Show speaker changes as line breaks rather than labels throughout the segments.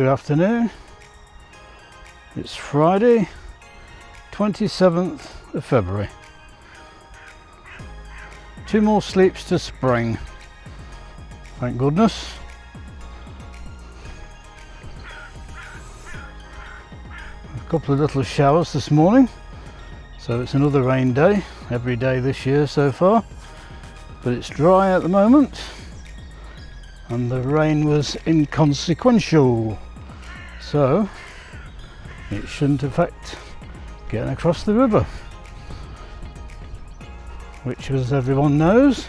Good afternoon. It's Friday, 27th of February. 2 more sleeps to spring. Thank goodness. A couple of little showers this morning. So it's another rain day, every day this year so far. But it's dry at the moment. And the rain was inconsequential. So it shouldn't affect getting across the river, which, as everyone knows,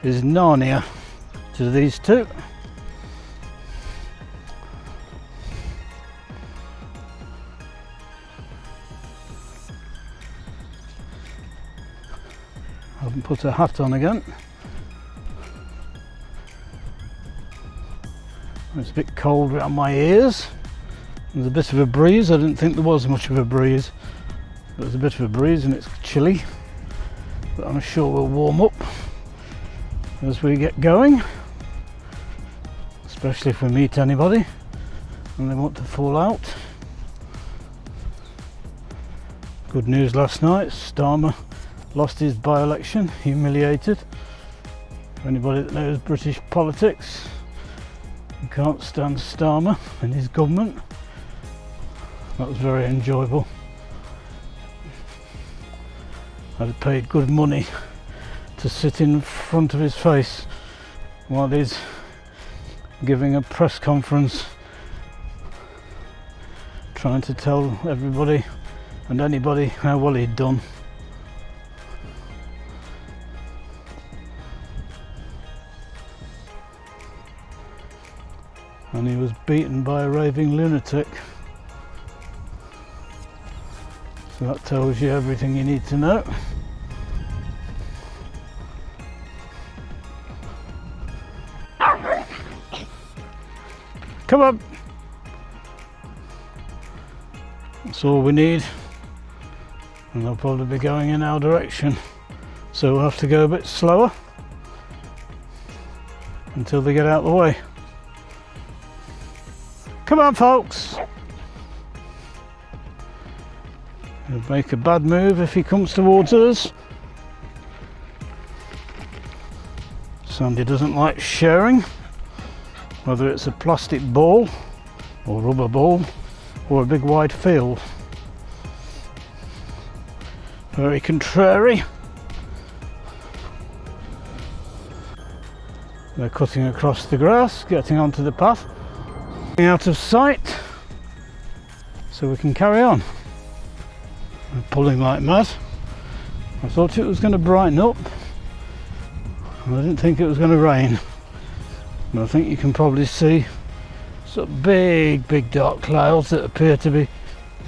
is Narnia to these two. I haven't put a hat on again. It's a bit cold around my ears. There's a bit of a breeze. I didn't think there was much of a breeze. There's a bit of a breeze and it's chilly, but I'm sure we'll warm up as we get going, especially if we meet anybody and they want to fall out. Good news last night, Starmer lost his by-election, humiliated. For anybody that knows British politics, you can't stand Starmer and his government. That was very enjoyable. I'd paid good money to sit in front of his face while he's giving a press conference, trying to tell everybody and anybody how well he'd done. And he was beaten by a raving lunatic. So that tells you everything you need to know. Come on! That's all we need. And they'll probably be going in our direction. So we'll have to go a bit slower until they get out of the way. Come on, folks! He'll make a bad move if he comes towards us. Sandy doesn't like sharing, whether it's a plastic ball or rubber ball or a big wide field. Very contrary. They're cutting across the grass, getting onto the path, out of sight, so we can carry on. I'm pulling like mad. I thought it was going to brighten up. I didn't think it was going to rain. But I think you can probably see some big dark clouds that appear to be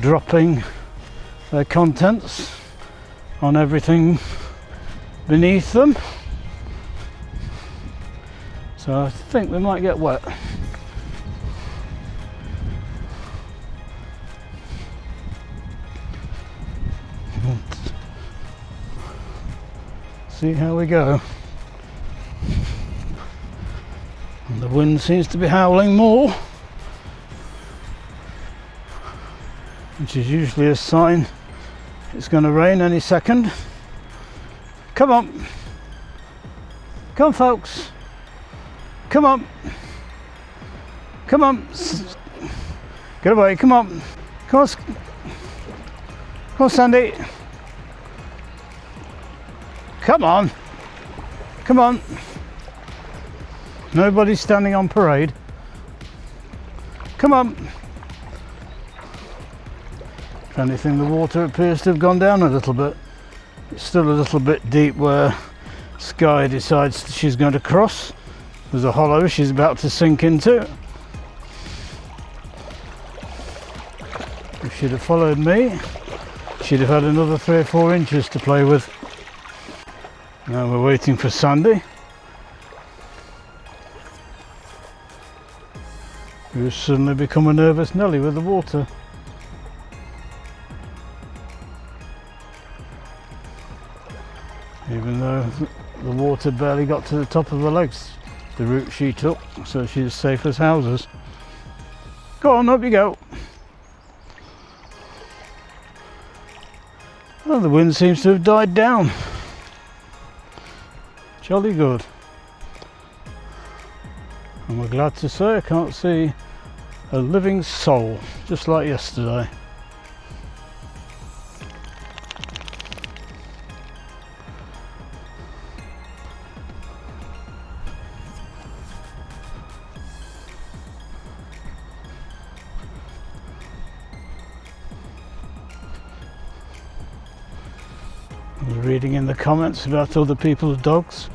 dropping their contents on everything beneath them. So I think we might get wet. See how we go. And the wind seems to be howling more, which is usually a sign it's going to rain any second. Come on. Come on, folks. Come on. Come on. Get away. Come on. Come on. Come on, Sandy. Come on. Come on. Nobody's standing on parade. Come on. If anything, the water appears to have gone down a little bit. It's still a little bit deep where Sky decides she's going to cross. There's a hollow she's about to sink into. If she'd have followed me, she'd have had another 3 or 4 inches to play with. Now we're waiting for Sandy, who's suddenly become a nervous Nelly with the water. Even though the water barely got to the top of her legs, the route she took, so she's safe as houses. Go on, up you go. Well, the wind seems to have died down. Jolly good. And we're glad to say I can't see a living soul, just like yesterday. I was reading in the comments about other people's dogs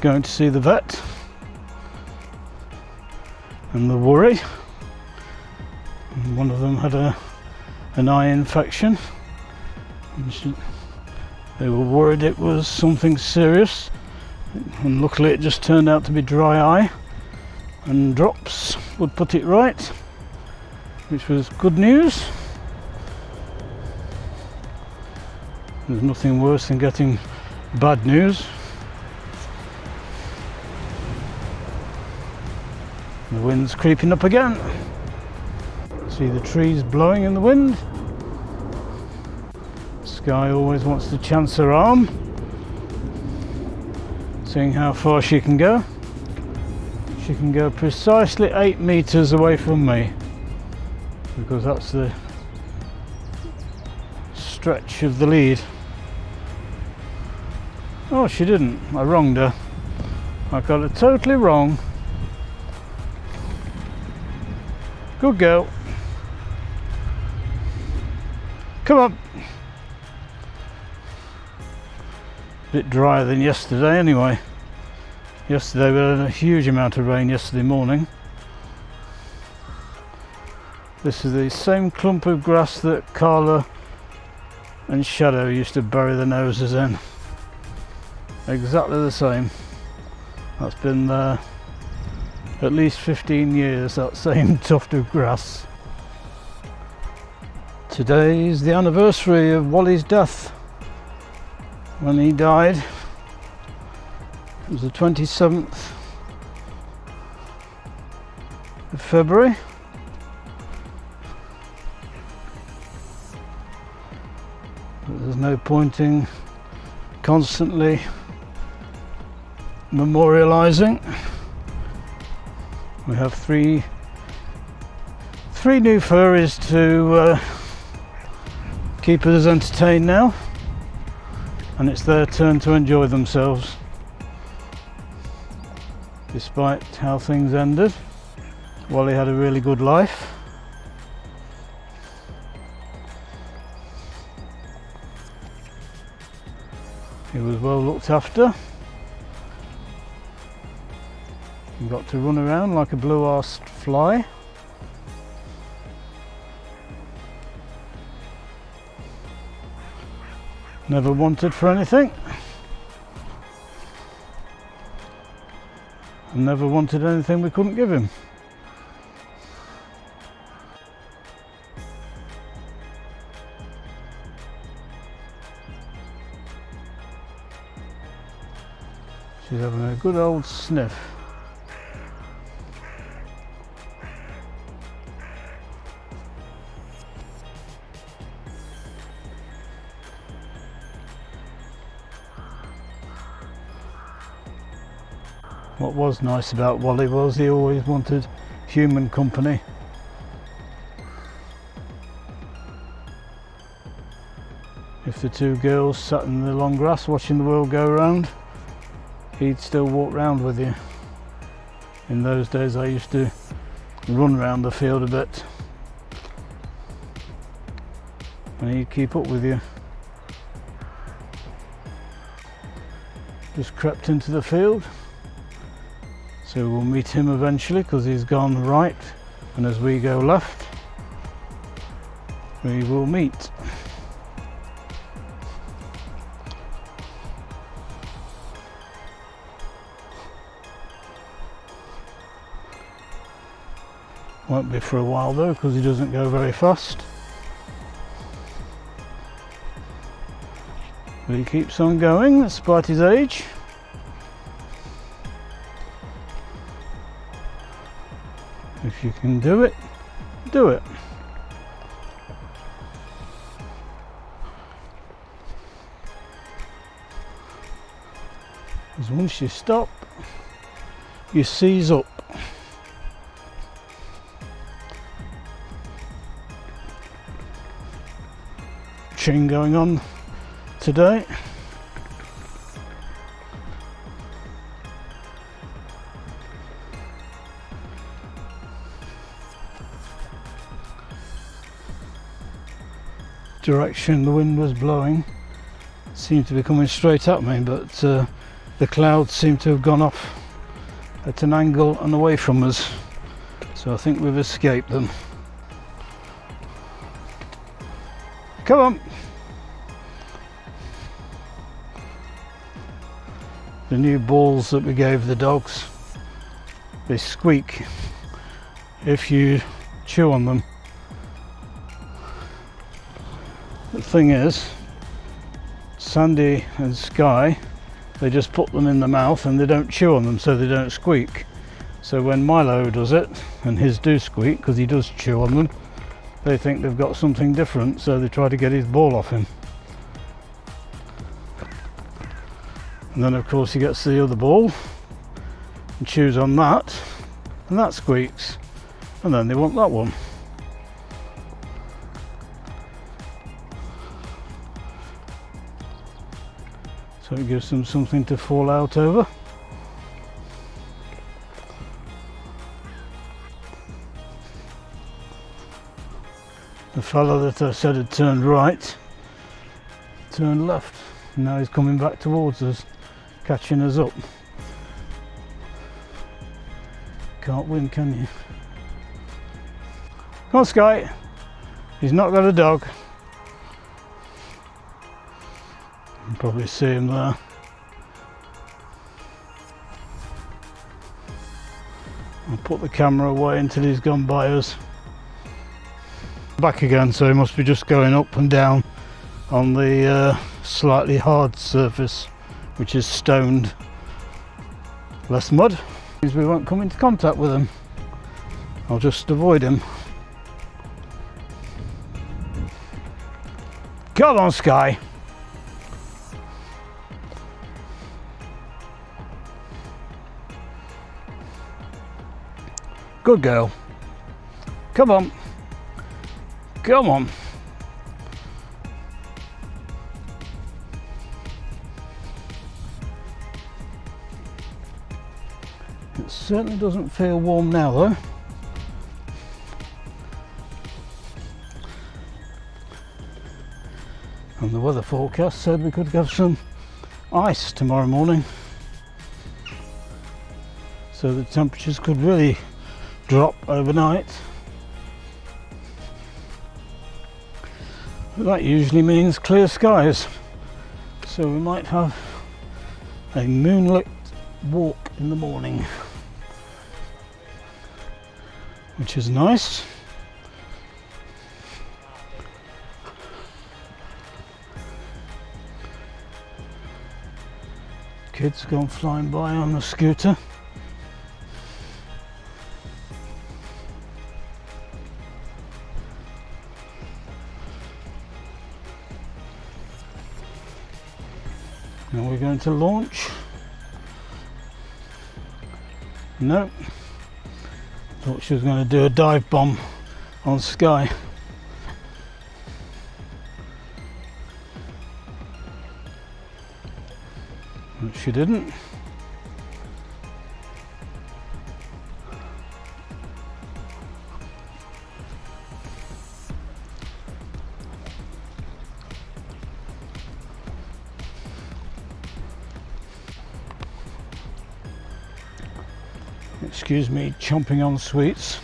going to see the vet and the worry. And one of them had an eye infection. And they were worried it was something serious, and luckily it just turned out to be dry eye, and drops would put it right, which was good news. There's nothing worse than getting bad news. The wind's creeping up again. See the trees blowing in the wind. Sky always wants to chance her arm, seeing how far she can go. She can go precisely 8 meters away from me, because that's the stretch of the lead. Oh, she didn't. I wronged her. I got it totally wrong. Good girl. Come on. Bit drier than yesterday anyway. Yesterday we had a huge amount of rain yesterday morning. This is the same clump of grass that Carla and Shadow used to bury their noses in. Exactly the same. That's been there at least 15 years, that same tuft of grass. Today is the anniversary of Wally's death. When he died, it was the 27th of February. But there's no point in constantly memorializing. We have three new furries to keep us entertained now, and it's their turn to enjoy themselves. Despite how things ended, Wally had a really good life. He was well looked after. He got to run around like a blue-arsed fly. Never wanted for anything. And never wanted anything we couldn't give him. She's having a good old sniff. What was nice about Wally was he always wanted human company. If the two girls sat in the long grass watching the world go round, he'd still walk round with you. In those days I used to run round the field a bit, and he'd keep up with you. Just crept into the field. So we'll meet him eventually, because he's gone right, and as we go left, we will meet. Won't be for a while though, because he doesn't go very fast. But he keeps on going despite his age. If you can do it, do it. Because once you stop, you seize up. Chain going on today. Direction the wind was blowing seemed to be coming straight at me, but the clouds seem to have gone off at an angle and away from us, so I think we've escaped them. Come on! The new balls that we gave the dogs, they squeak if you chew on them. The thing is, Sandy and Sky, they just put them in the mouth and they don't chew on them, so they don't squeak. So when Milo does it, and his do squeak because he does chew on them, they think they've got something different, so they try to get his ball off him. And then of course he gets the other ball and chews on that, and that squeaks, and then they want that one. So it gives them something to fall out over. The fellow that I said had turned right, turned left. Now he's coming back towards us, catching us up. Can't win, can you? Come on, Sky. He's not got a dog. You can probably see him there. I'll put the camera away until he's gone by us. Back again, so he must be just going up and down on the slightly hard surface, which is stoned. Less mud, means we won't come into contact with him. I'll just avoid him. Come on, Sky. Good girl. Come on. Come on. It certainly doesn't feel warm now though. And the weather forecast said we could have some ice tomorrow morning. So the temperatures could really drop overnight. That usually means clear skies, so we might have a moonlit walk in the morning, which is nice. Kids gone flying by on the scooter. Now we're going to launch. No. Thought she was going to do a dive bomb on Sky. But she didn't. Excuse me chomping on sweets.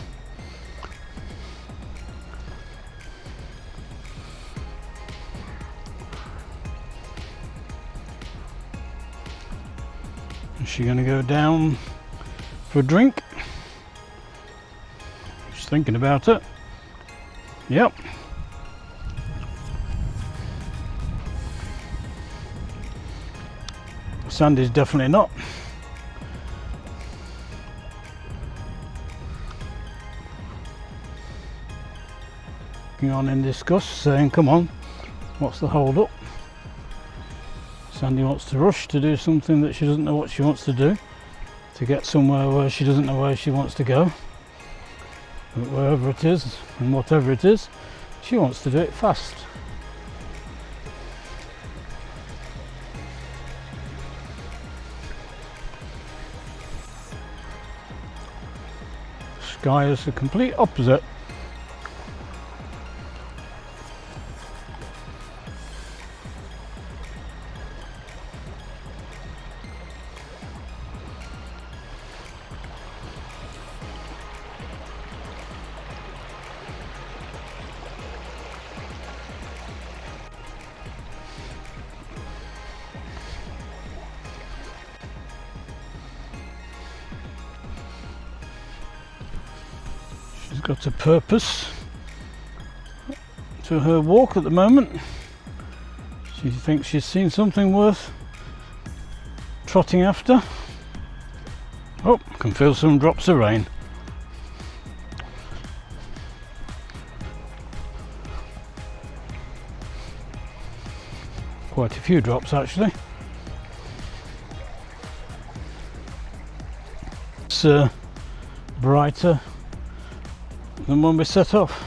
Is she going to go down for a drink? Just thinking about it. Yep. Sandy's definitely not. looking on in disgust, saying, come on, what's the hold up? Sandy wants to rush to do something that she doesn't know what she wants to do, to get somewhere where she doesn't know where she wants to go. But wherever it is and whatever it is, she wants to do it fast. Sky is the complete opposite. She's got a purpose to her walk at the moment. She thinks she's seen something worth trotting after. Oh, can feel some drops of rain. Quite a few drops actually. It's brighter than when we set off.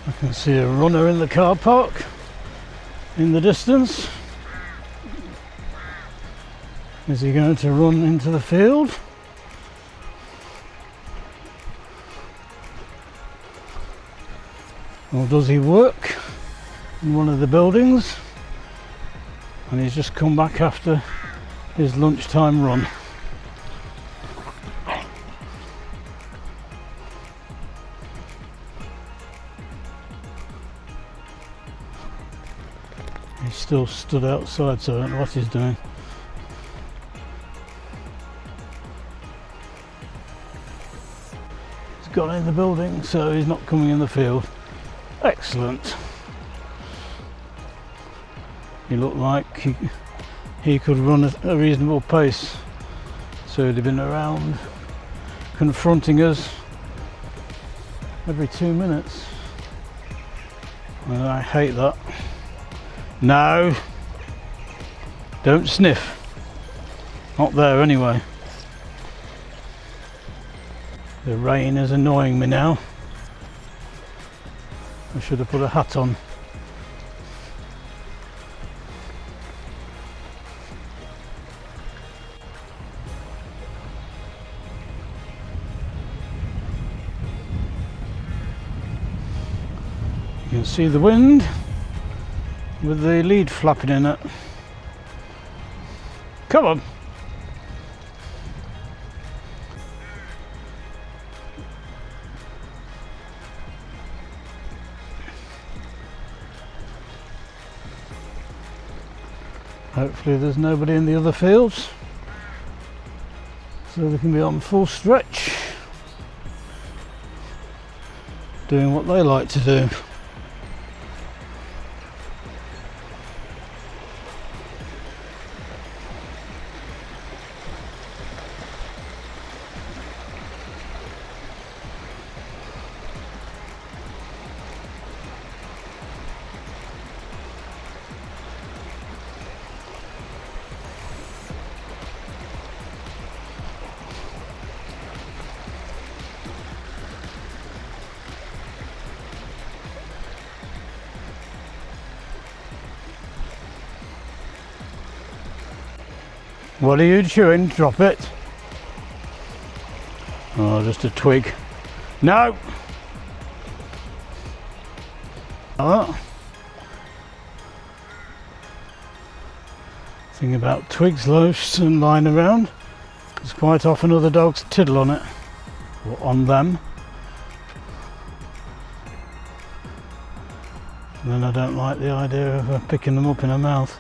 I can see a runner in the car park in the distance. Is he going to run into the field? Or does he work in one of the buildings and he's just come back after his lunchtime run? He's still stood outside, so I don't know what he's doing. He's got in the building, so he's not coming in the field. Excellent. He looked like he could run at a reasonable pace, so he'd have been around confronting us every 2 minutes. And I hate that. No, don't sniff. Not there anyway. The rain is annoying me now. I should have put a hat on. You can see the wind with the lead flapping in it. Come on. Hopefully there's nobody in the other fields, so they can be on full stretch doing what they like to do. What are you chewing? Drop it. Oh, just a twig. No! Oh. Thing about twigs loose and lying around is quite often other dogs tiddle on it, or on them. And then I don't like the idea of picking them up in her mouth.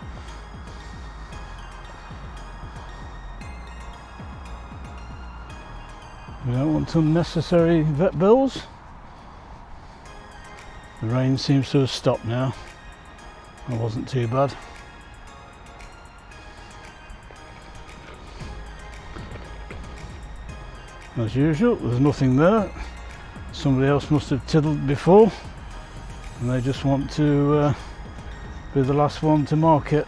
We don't want unnecessary vet bills. The rain seems to have stopped now. It wasn't too bad. As usual, there's nothing there. Somebody else must have tiddled before, and they just want to be the last one to market.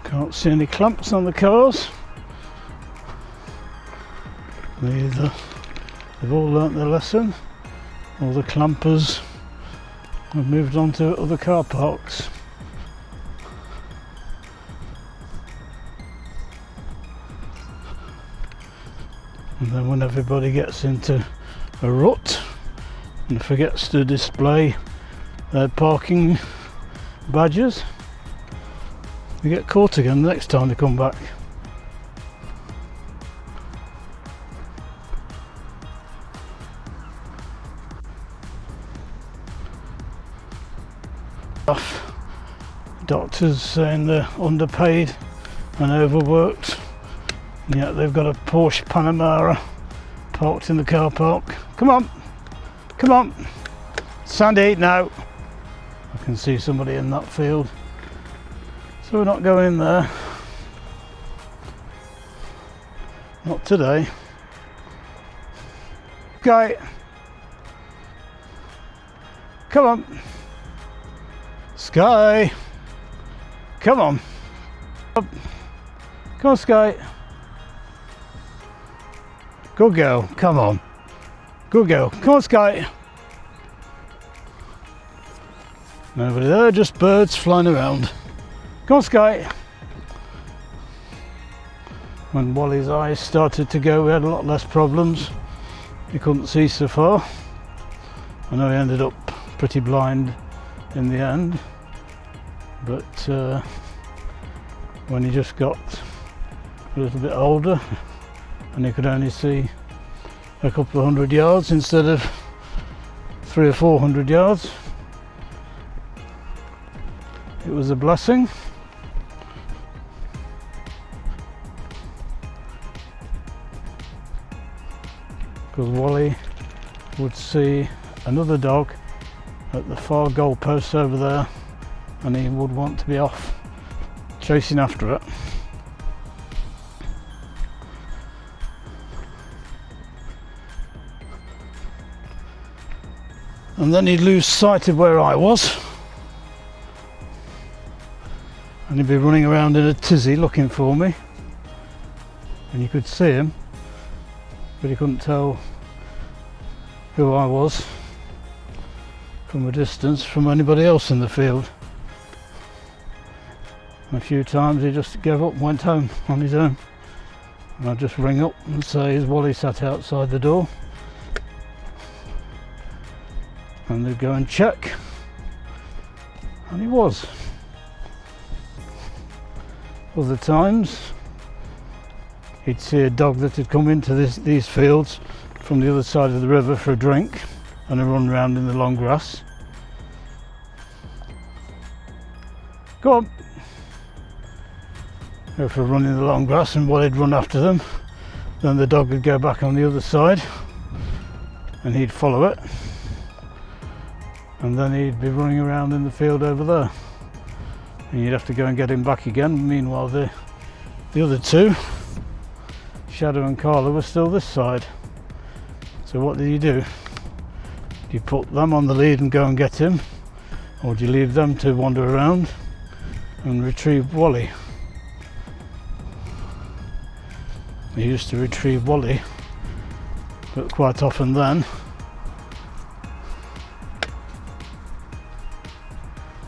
Can't see any clamps on the cars. Either they've all learnt their lesson, or the clampers have moved on to other car parks. And then when everybody gets into a rut and forgets to display their parking badges, they get caught again the next time they come back. Doctors saying they're underpaid and overworked, and yet they've got a Porsche Panamera parked in the car park. Come on, come on, Sandy, now. I can see somebody in that field, so we're not going there. Not today. Okay, come on, Sky. Come on. Come on, Sky. Good girl. Come on. Good girl. Come on, Sky. Nobody there, just birds flying around. Come on, Sky. When Wally's eyes started to go, we had a lot less problems. He couldn't see so far. I know he ended up pretty blind in the end. But when he just got a little bit older and he could only see a couple of 100 yards instead of 300 or 400 yards, it was a blessing. Because Wally would see another dog at the far goalpost over there, and he would want to be off chasing after it. And then he'd lose sight of where I was, and he'd be running around in a tizzy looking for me, and you could see him, but he couldn't tell who I was from a distance from anybody else in the field. A few times he just gave up and went home on his own, and I'd just ring up and say, is Wally sat outside the door? And they'd go and check, and he was. Other times he'd see a dog that had come into these fields from the other side of the river for a drink and a run round in the long grass. Go on. Go for a run in the long grass, and Wally'd run after them. Then the dog would go back on the other side and he'd follow it, and then he'd be running around in the field over there, and you'd have to go and get him back again. Meanwhile the other two, Shadow and Carla, were still this side. So what do? Do you put them on the lead and go and get him, or do you leave them to wander around and retrieve Wally? I used to retrieve Wally, but quite often then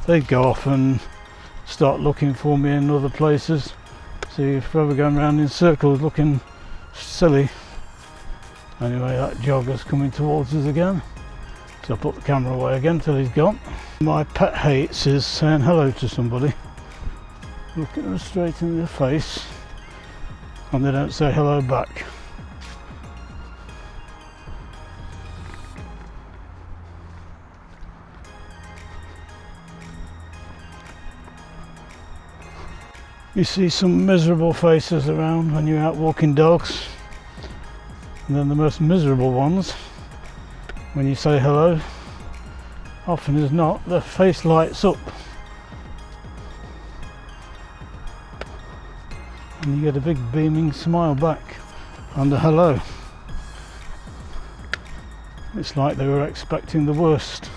they'd go off and start looking for me in other places, so you're forever going around in circles looking silly. Anyway, that jogger's coming towards us again, So I'll put the camera away again till he's gone. My pet hates is saying hello to somebody, looking them straight in the face, and they don't say hello back. You see some miserable faces around when you're out walking dogs, and then the most miserable ones, when you say hello, often as not, their face lights up and you get a big beaming smile back and a hello. It's like they were expecting the worst.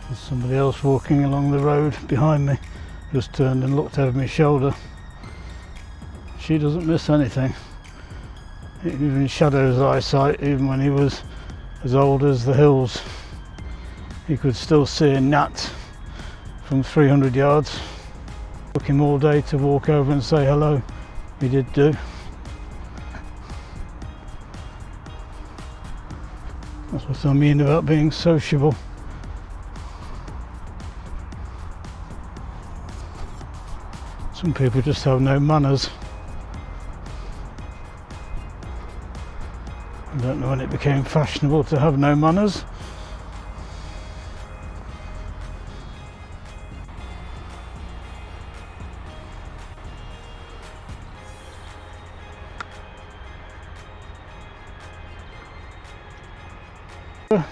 There's somebody else walking along the road behind me, just turned and looked over my shoulder. She doesn't miss anything. It even shadows eyesight, even when he was as old as the hills. He could still see a gnat from 300 yards. Took him all day to walk over and say hello. He did do. That's what I mean about being sociable. Some people just have no manners. I don't know when it became fashionable to have no manners.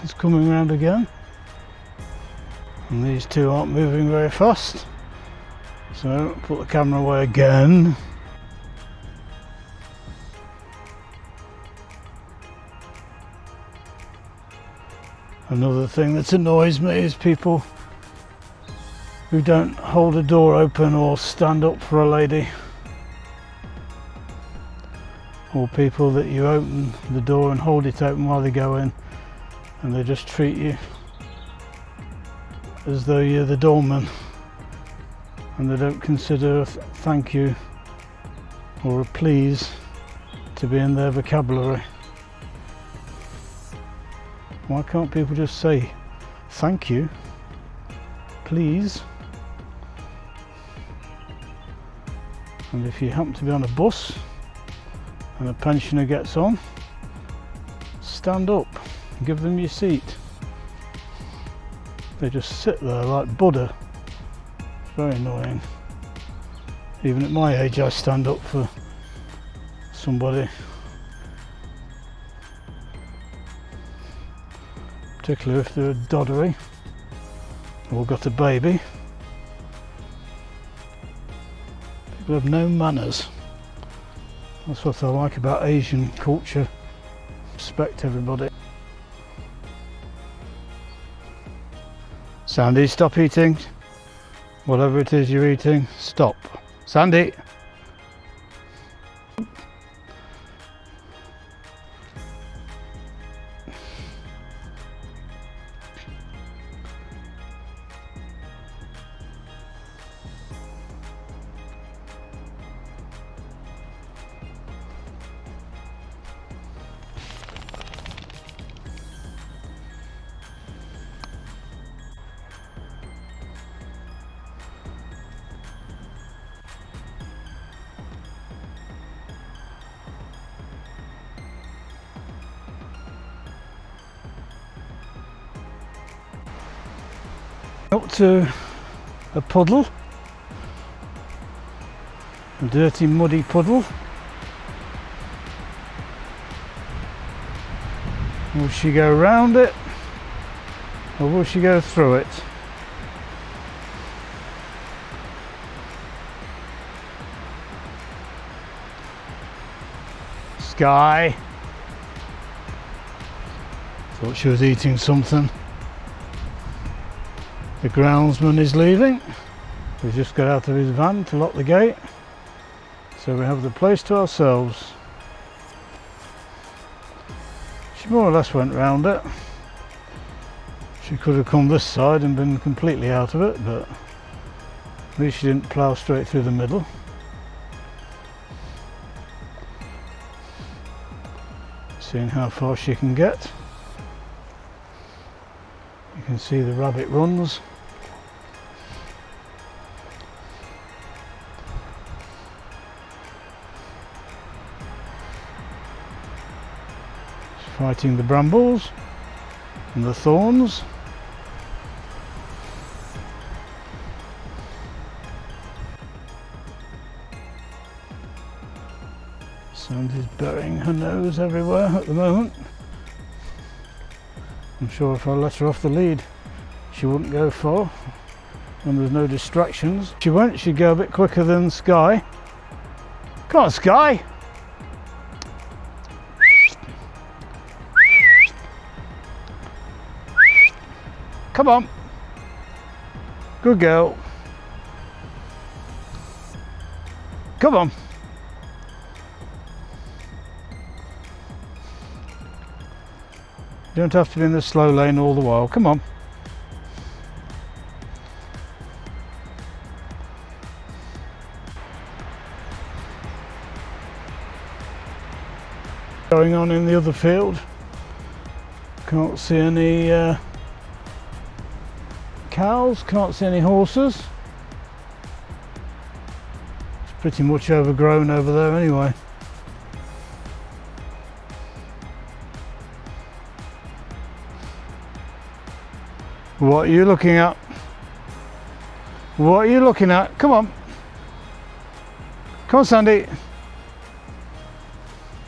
It's coming round again, and these two aren't moving very fast, so put the camera away again. Another thing that annoys me is people who don't hold a door open or stand up for a lady, or people that you open the door and hold it open while they go in, and they just treat you as though you're the doorman, and they don't consider a thank you or a please to be in their vocabulary. Why can't people just say thank you, please? And if you happen to be on a bus and a pensioner gets on, stand up, give them your seat. They just sit there like Buddha. It's very annoying. Even at my age I stand up for somebody. Particularly if they're a doddery or got a baby. People have no manners. That's what I like about Asian culture. Respect everybody. Sandy, stop eating. Whatever it is you're eating, stop. Sandy! Up to a puddle, a dirty muddy puddle. Will she go round it or will she go through it? Sky! Thought she was eating something. The groundsman is leaving. We've just got out of his van to lock the gate, so we have the place to ourselves. She more or less went round it. She could have come this side and been completely out of it, but at least she didn't plough straight through the middle. Seeing how far she can get. You can see the rabbit runs. She's fighting the brambles and the thorns. Sandy's burying her nose everywhere at the moment. I'm sure if I let her off the lead, she wouldn't go far when there's no distractions. She went, she'd go a bit quicker than Sky. Come on, Sky! Come on! Good girl. Come on! You don't have to be in the slow lane all the while. Come on. Going on in the other field. Can't see any cows, can't see any horses. It's pretty much overgrown over there anyway. What are you looking at? What are you looking at? Come on. Come on, Sandy.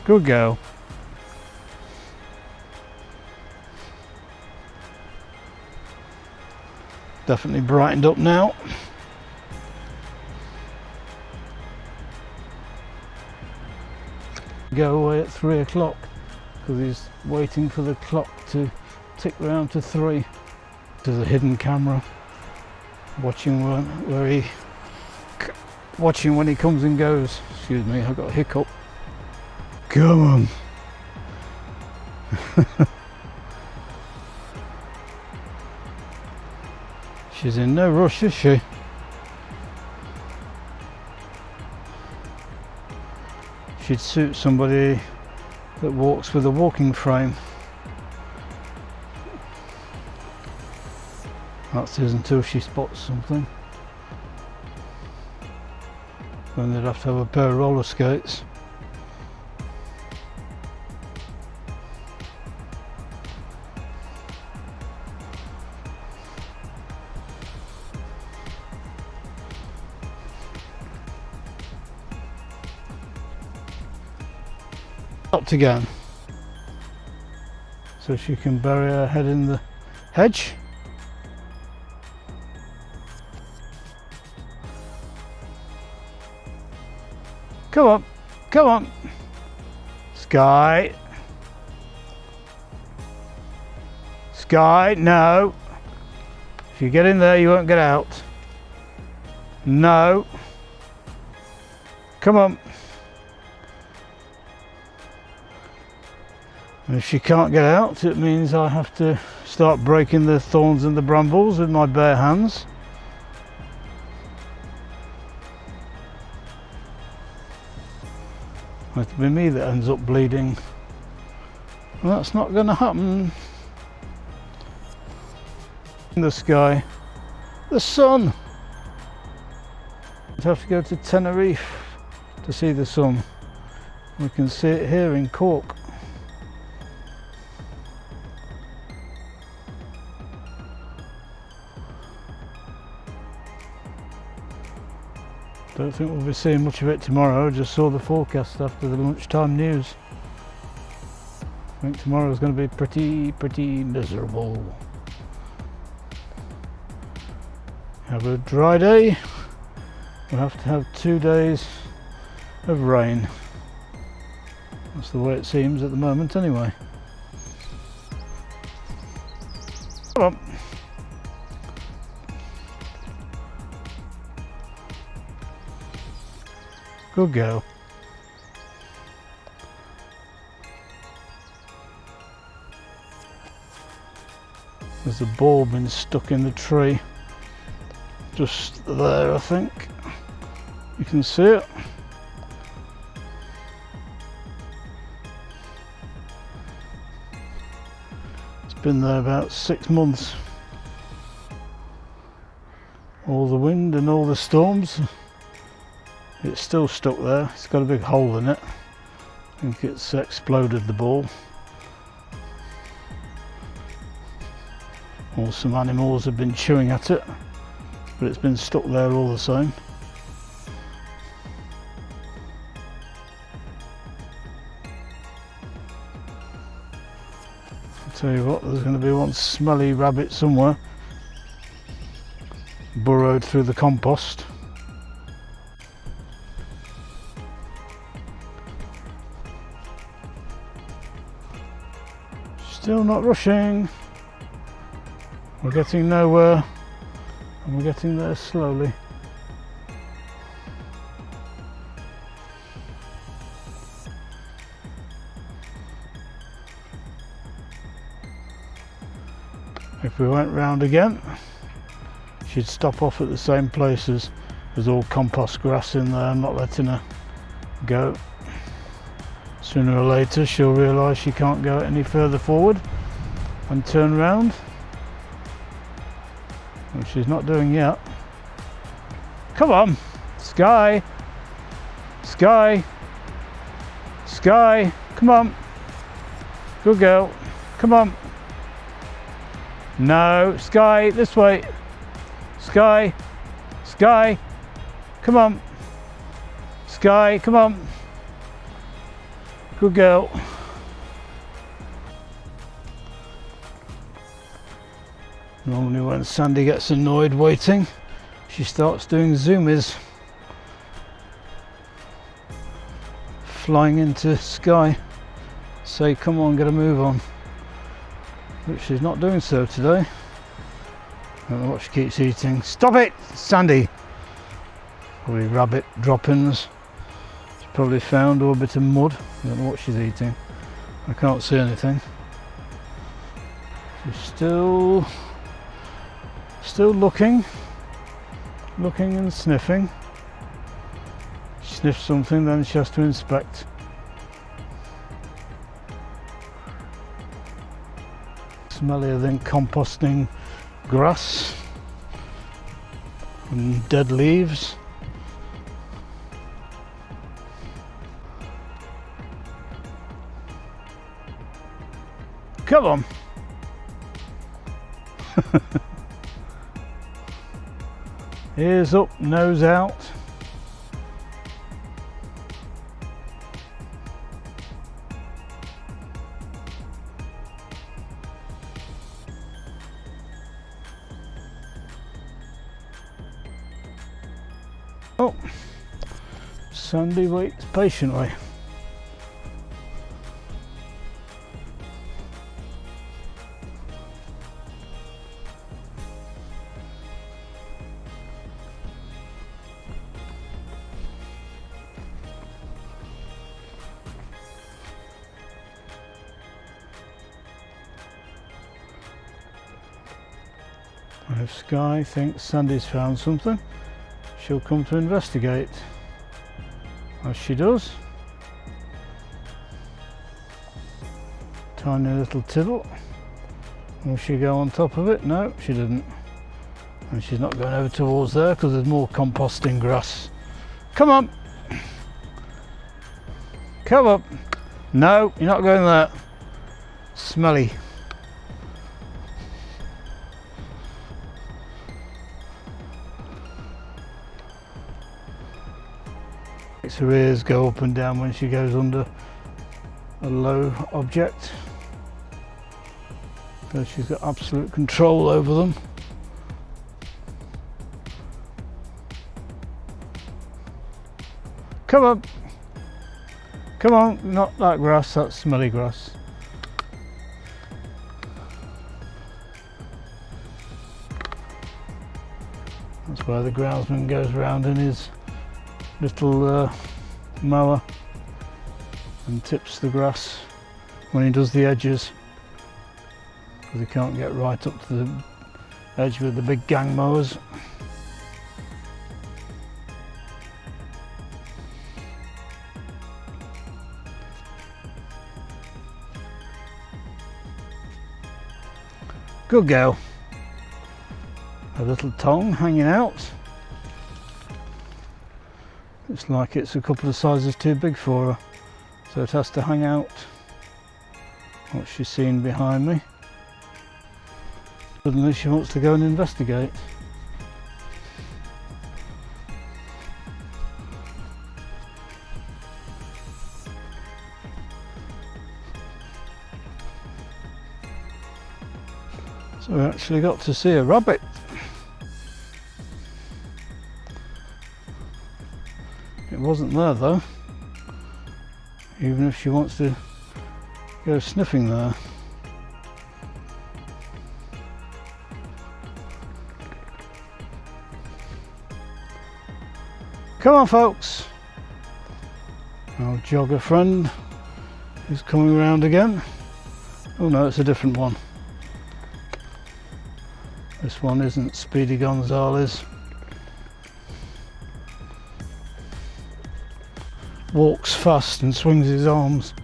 Good girl. Definitely brightened up now. Go away at 3 o'clock because he's waiting for the clock to tick round to 3. There's a hidden camera watching watching when he comes and goes. Excuse me, I've got a hiccup. Come on. She's in no rush, is she? She'd suit somebody that walks with a walking frame. That's it until she spots something. Then they'd have to have a pair of roller skates. Stopped again. So she can bury her head in the hedge. Come on, come on. Sky. Sky, no. If you get in there, you won't get out. No. Come on. And if she can't get out, it means I have to start breaking the thorns and the brambles with my bare hands. It'll be me that ends up bleeding. Well, that's not going to happen. In the sky, the sun. I'd have to go to Tenerife to see the sun. We can see it here in Cork. Don't think we'll be seeing much of it tomorrow. I just saw the forecast after the lunchtime news. I think tomorrow's going to be pretty miserable. Have a dry day. We'll have to have 2 days of rain. That's the way it seems at the moment anyway. Come on. Good girl. There's a ball been stuck in the tree. Just there, I think. You can see it. It's been there about 6 months. All the wind and all the storms. It's still stuck there. It's got a big hole in it. I think it's exploded, the ball. Or some animals have been chewing at it, but it's been stuck there all the same. I'll tell you what, there's going to be one smelly rabbit somewhere, burrowed through the compost. Still not rushing. We're getting nowhere, and we're getting there slowly. If we went round again, she'd stop off at the same places. There's all compost grass in there. I'm not letting her go. Sooner or later she'll realise she can't go any further forward and turn round, which she's not doing yet. Come on, Sky, Sky, Sky, come on, good girl, come on. No, Sky, this way, Sky, Sky, come on, Sky, come on. Good girl. Normally when Sandy gets annoyed waiting, she starts doing zoomies. Flying into Sky. Say, come on, get a move on. But she's not doing so today. I don't know what she keeps eating. Stop it, Sandy! Probably rabbit droppings. Probably found, or a bit of mud. I don't know what she's eating. I can't see anything. She's still looking and sniffing. She sniffs something, then she has to inspect. Smellier than composting grass and dead leaves. Come on. Ears up, nose out. Oh, Sandy waits patiently. If Sky thinks Sandy's found something, she'll come to investigate, as she does. Tiny little tibble. Will she go on top of it? No, she didn't. And she's not going over towards there because there's more composting grass. Come on! Come up! No, you're not going there. Smelly. Her ears go up and down when she goes under a low object, so she's got absolute control over them. Come on, come on, not that grass, that's smelly grass. That's where the groundsman goes round in his little mower and tips the grass when he does the edges. because they can't get right up to the edge with the big gang mowers. Good girl. A little tongue hanging out. Looks like it's a couple of sizes too big for her, so it has to hang out. What's she seen behind me? Suddenly she wants to go and investigate. So we actually got to see a rabbit. It wasn't there though, even if she wants to go sniffing there. Come on folks, our jogger friend is coming around again. Oh no, it's a different one. This one isn't Speedy Gonzales. Walks fast and swings his arms.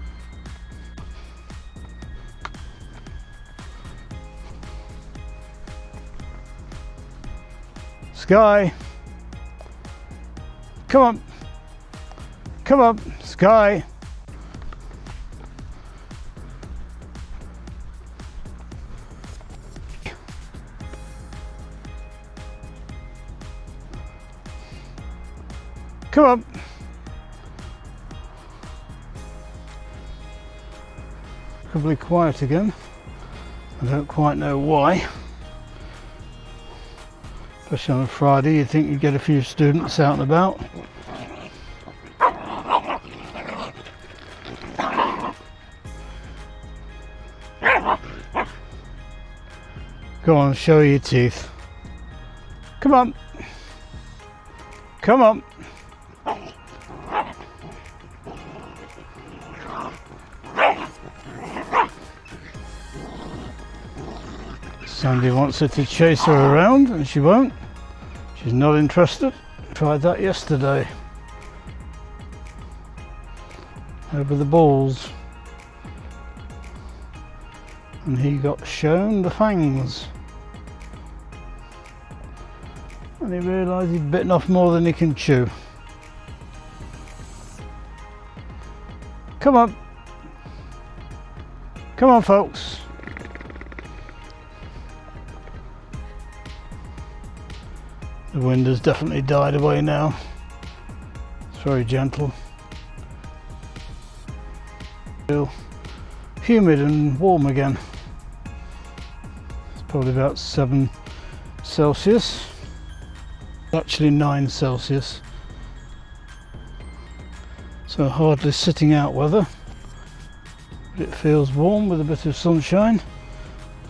Sky! Come on! Come on, Sky! Come on! Probably quiet again. I don't quite know why. Especially on a Friday, you'd think you'd get a few students out and about. Go on, show your teeth. Come on. Come on. Sandy wants her to chase her around and she won't. She's not interested. Tried that yesterday. Over the balls. And he got shown the fangs. And he realised he'd bitten off more than he can chew. Come on. Come on folks. The wind has definitely died away now. It's very gentle. Still humid and warm again. It's probably about 7 Celsius. Actually 9 Celsius. So hardly sitting out weather. But it feels warm with a bit of sunshine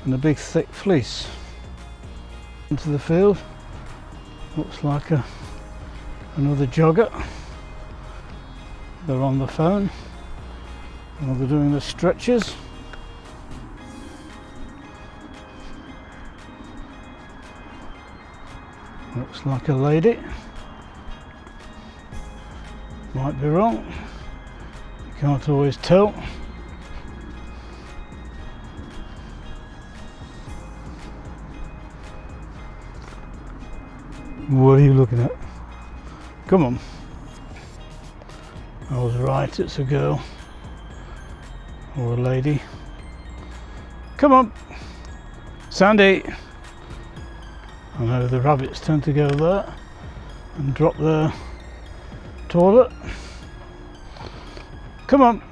and a big thick fleece. Into the field. Looks like another jogger. They're on the phone while they're doing the stretches. Looks like a lady. Might be wrong. You can't always tell. What are you looking at? Come on. I was right, it's a girl. Or a lady. Come on. Sandy. I know the rabbits tend to go there and drop their toilet. Come on.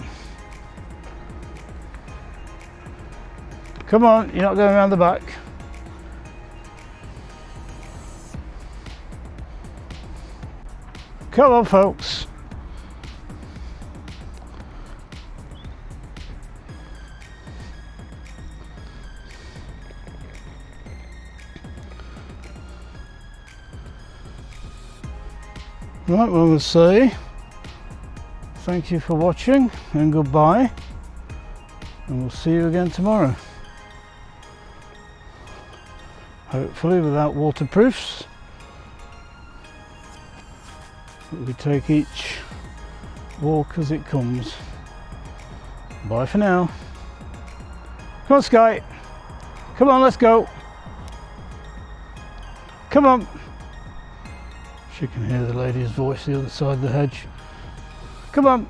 Come on, you're not going around the back. Come on folks. Right, well, we'll say thank you for watching and goodbye, and we'll see you again tomorrow. hopefully without waterproofs. But we take each walk as it comes. Bye for now. Come on, Sky. Come on, let's go. Come on. She can hear the lady's voice the other side of the hedge. Come on.